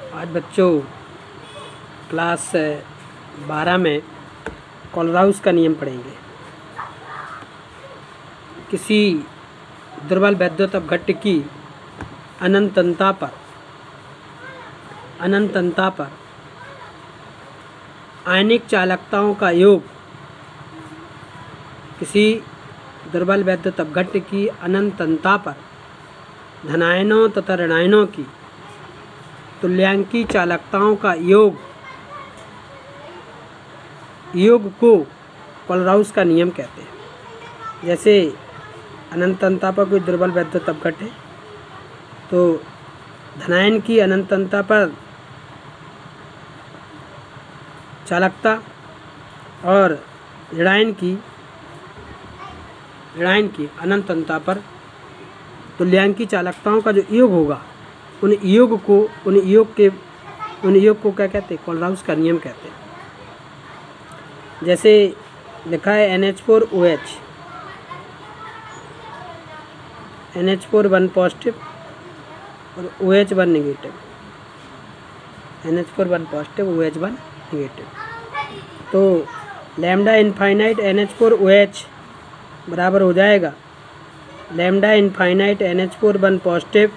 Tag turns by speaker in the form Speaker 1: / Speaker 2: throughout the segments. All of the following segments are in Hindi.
Speaker 1: आज बच्चों क्लास 12 में कोलराउस का नियम पढ़ेंगे। किसी दुर्बल वैद्युत अपघट्य की अनंतता पर आयनिक चालकताओं का योग, किसी दुर्बल वैद्युत अपघट्य की अनंतता पर धनायनों तथा ऋणायनों की तुल्यांकी चालकताओं का योग को कोलराउस का नियम कहते हैं। जैसे अनंतता पर कोई दुर्बल वैद्युत अपघट्य है तो धनायन की अनंतता पर चालकता और ऋणायन की अनंतता पर तुल्यांकी चालकताओं का जो योग होगा, उन योग को क्या कहते हैं? कोलराउस का नियम कहते हैं। जैसे लिखा है NH4OH, NH4 1 पॉजिटिव और OH 1 negative, NH4 1 positive OH 1 negative. तो लैम्डा इनफाइनाइट NH4OH बराबर हो जाएगा lambda infinite NH4 1 positive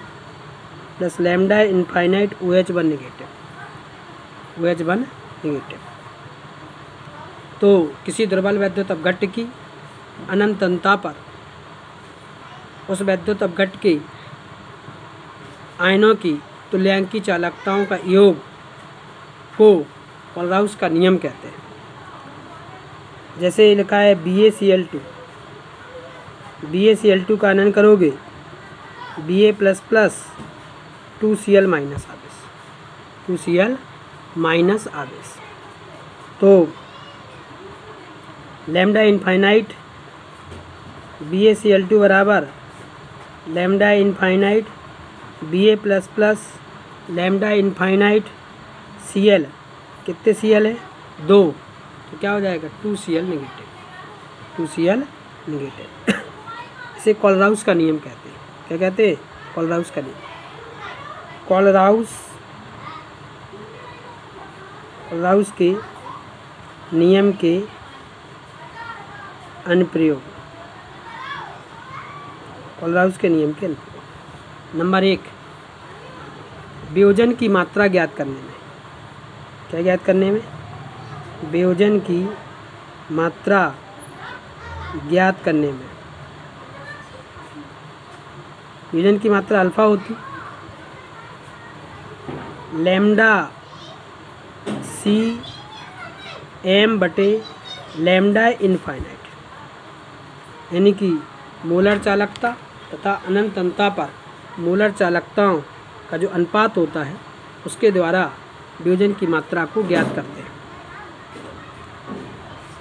Speaker 1: plus lambda infinite OH 1 negative. तो किसी दुर्बल वैद्युत अपघट्य की अनंतता पर उस वैद्युत अपघट्य के आयनों की तुल्यांकी चालकताओं का योग को कोलराउस का नियम कहते हैं। जैसे लिखा है BaCl2 का आनयन करोगे Ba++ 2Cl माइनस आवेश। तो लैम्डा इनफाइनाइट BaCl2 बराबर lambda infinite Ba++ lambda infinite Cl, कितने Cl है? 2, तो क्या हो जाएगा? 2Cl negative. इसे कोलराउस का नियम कहते हैं। क्या कहते हैं? कोलराउस का नियम। कोलराउस के नियम के अनुप्रयोग। नंबर 1, वियोजन की मात्रा ज्ञात करने में। क्या ज्ञात करने में? वियोजन की मात्रा ज्ञात करने में। वियोजन की मात्रा अल्फा होती, लैम्डा CM बटे लैम्डा इनफाइनाइट, यानी कि मोलर चालकता तथा अनंतता पर मोलर चालकताओं का जो अनुपात होता है उसके द्वारा वियोजन की मात्रा को ज्ञात करते हैं।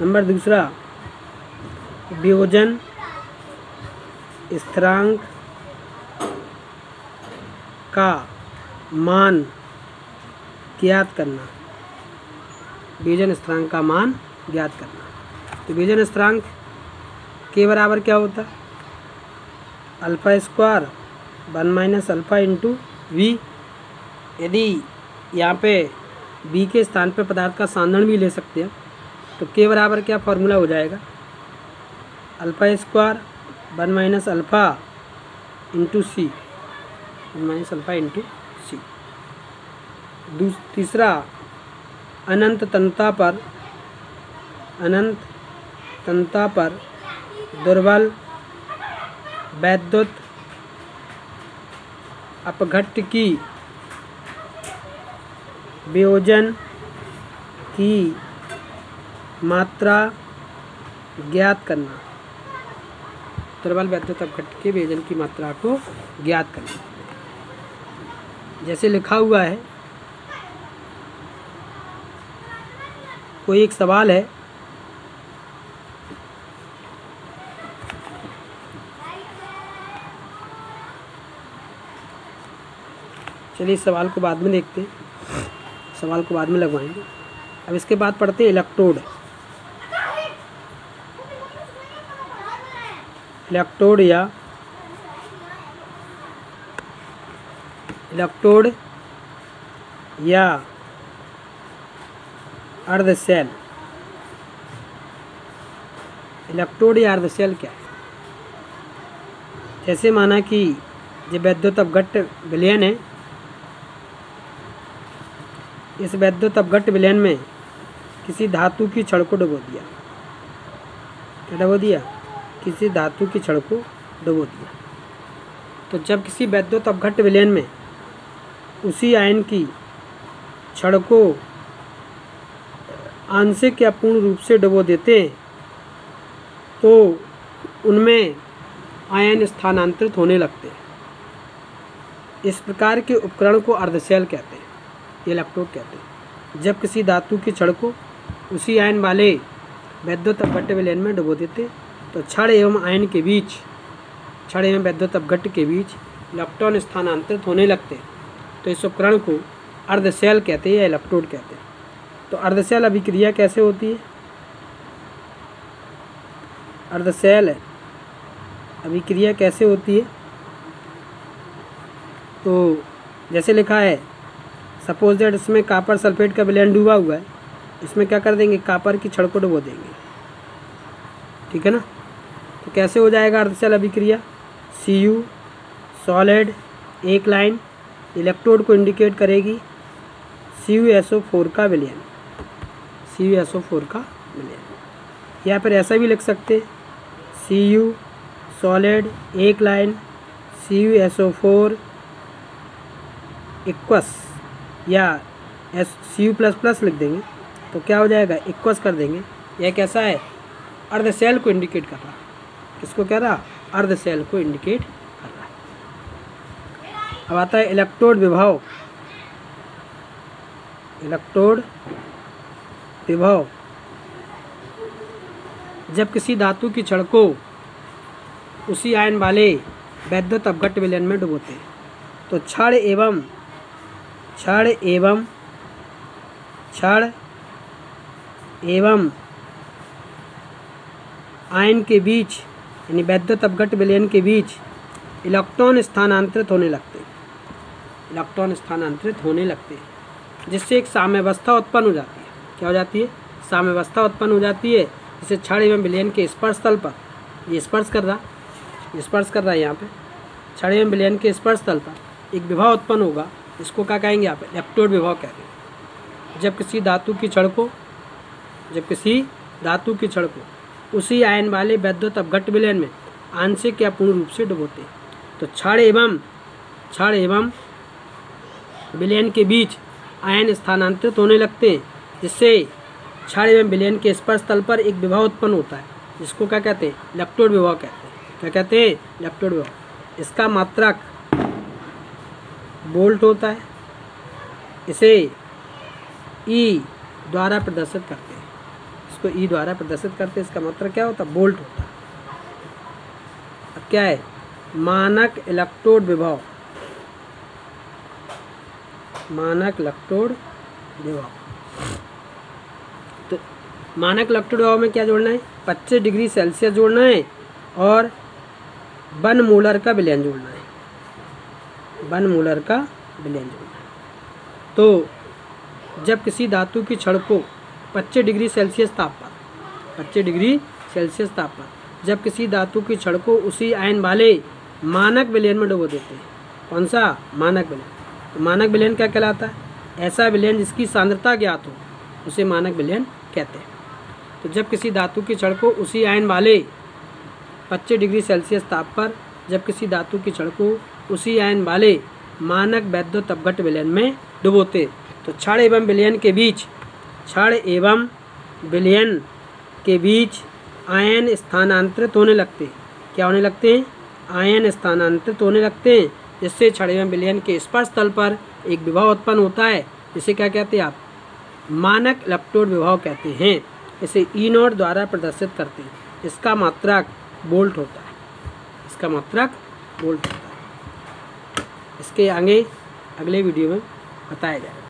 Speaker 1: नंबर 2, वियोजन स्थिरांक का मान ज्ञात करना। वियोजन स्थिरांक का मान ज्ञात करना। तो वियोजन स्थिरांक के बराबर क्या होता है? Alpha square 1 - alpha into V। यदि यहाँ पे V के स्थान पे पदार्थ का सांद्रण भी ले सकते हैं तो के बराबर क्या फॉर्मूला हो जाएगा? Alpha square 1 - alpha into C, 1 - alpha into C। तीसरा, अनंतता पर दुर्बल वैद्युत अपघट्य की वियोजन की मात्रा ज्ञात करना। दुर्बल वैद्युत अपघट्य के वियोजन की मात्रा को ज्ञात करना। जैसे लिखा हुआ है, कोई एक सवाल है, चलिए इस सवाल को बाद में देखते हैं, सवाल को बाद में लगवाएंगे। अब इसके बाद पढ़ते हैं इलेक्ट्रोड। या इलेक्ट्रोड या अर्धशैल। इलेक्ट्रोड या अर्धशैल क्या है? जैसे माना कि जो वैद्युत अपघट्ट विलयन है, इस वैद्युत अपघट्ट विलयन में किसी धातु की छड़ को डुबो दिया। क्या डुबो दिया? किसी धातु की छड़ को डुबो दिया। तो जब किसी वैद्युत अपघट्ट विलयन में उसी आयन की छड़ को आंशिक या पूर्ण रूप से डुबो देते हैं तो उनमें आयन स्थानांतरित होने लगते हैं। इस प्रकार के उपकरण को अर्धशैल कहते हैं, इलेक्ट्रोड कहते हैं। जब किसी धातु की छड़ को उसी आयन वाले वैद्युत अपघट्ट विलयन में डुबो देते तो छड़ एवं आयन के बीच, छड़ एवं वैद्युत अपघट्ट के बीच इलेक्ट्रॉन स्थानांतरित होने लगते हैं। तो इस उपकरण को अर्धशैल कहते हैं या इलेक्ट्रोड कहते हैं। तो अर्धशैल अभिक्रिया कैसे होती है? अर्धशैल अभिक्रिया कैसे होती है? तो जैसे लिखा है, सपोज दैट इसमें कॉपर सल्फेट का विलयन डूबा हुआ है, इसमें क्या कर देंगे? कॉपर की छड़ को डुबो देंगे। ठीक है ना? तो कैसे हो जाएगा अर्धशैल अभिक्रिया? Cu सॉलिड एक लाइन इलेक्ट्रोड को इंडिकेट करेगी CuSO4 का विलयन, CuSO4 का विलयन। या फिर ऐसा भी लिख सकते हैं, Cu सॉलिड एक लाइन CuSO4 इक्वस, या Cu++ लिख देंगे तो क्या हो जाएगा? इक्वस कर देंगे। यह कैसा है? अर्धशैल को इंडिकेट कर रहा है। किसको कह रहा? अर्धशैल को इंडिकेट कर रहा है। अब आता है इलेक्ट्रोड विभव। इलेक्ट्रोड विभव जब किसी धातु की छड़ को उसी आयन वाले वैद्युत अपघट्ट विलयन में डुबोते हैं तो छड़ एवं आयन के बीच, यानी वैद्युत अपघट्ट विलयन के बीच इलेक्ट्रॉन स्थानांतरित होने लगते हैं। इलेक्ट्रॉन स्थानांतरित होने लगते हैं जिससे एक साम्यावस्था उत्पन्न हो जाती है। क्या हो जाती है? साम्यावस्था उत्पन्न हो जाती है। जैसे छड़ एवं विलयन के स्पर्श तल पर, ये स्पर्श कर रहा है यहाँ पे, छड़ एवं विलयन के स्पर्श तल पर एक विभव उत्पन्न होगा। इसको क्या कहेंगे? आप इलेक्ट्रोड विभव कहते हैं। जब किसी धातु की छड़ को उसी आयन वाले वैद्युत अपघट्ट विलयन में आंशिक या पूर्ण रूप से डुबोते तो छड़ एवं विलयन के बीच आयन स्थानांतरित होने लगते हैं जिससे छड़ एवं विलयन के स्पर्श तल पर एक विभव उत्पन्न होता है, जिसको क्या कहते हैं? इलेक्ट्रोड विभव कहते हैं। क्या कहते हैं? इलेक्ट्रोड विभव। इसका मात्रक वोल्ट होता है। इसे ई द्वारा प्रदर्शित करते हैं। इसको ई द्वारा प्रदर्शित करते हैं। इसका मात्रक क्या होता है? वोल्ट होता है। अब क्या है? मानक इलेक्ट्रोड विभव। मानक इलेक्ट्रोड विभव। तो मानक इलेक्ट्रोड विभव में क्या जोड़ना है? 25 डिग्री सेल्सियस जोड़ना है और 1 मोलर का विलयन जोड़ना है। 1 मोलर का विलयन जोड़ना है। तो जब किसी धातु की छड़ को 25 डिग्री सेल्सियस ताप पर जब किसी धातु की छड़ को उसी आयन वाले मानक विलयन में डुबो देते हैं। कौन सा? मानक विलयन। तो मानक विलयन क्या कहलाता है? ऐसा विलयन जिसकी सांद्रता ज्ञात हो उसे मानक विलयन कहते हैं। तो जब किसी धातु की छड़ को उसी आयन वाले 25 डिग्री सेल्सियस ताप पर जब किसी धातु की छड़ को उसी आयन वाले मानक वैद्युत अपघट्ट विलयन में डुबोते तो छड़ एवं विलयन के बीच आयन स्थानांतरित होने लगते। क्या होने लगते हैं? आयन स्थानांतरित होने लगते हैं जिससे छड़ एवं विलयन के स्पर्श तल पर एक विभव उत्पन्न होता है, जिसे क्या कहते हैं आप? मानक इलेक्ट्रोड विभव कहते हैं। इसे E0 द्वारा प्रदर्शित करते हैं। इसका मात्रक वोल्ट होता है। इसके आगे अगले वीडियो में बताया जाएगा।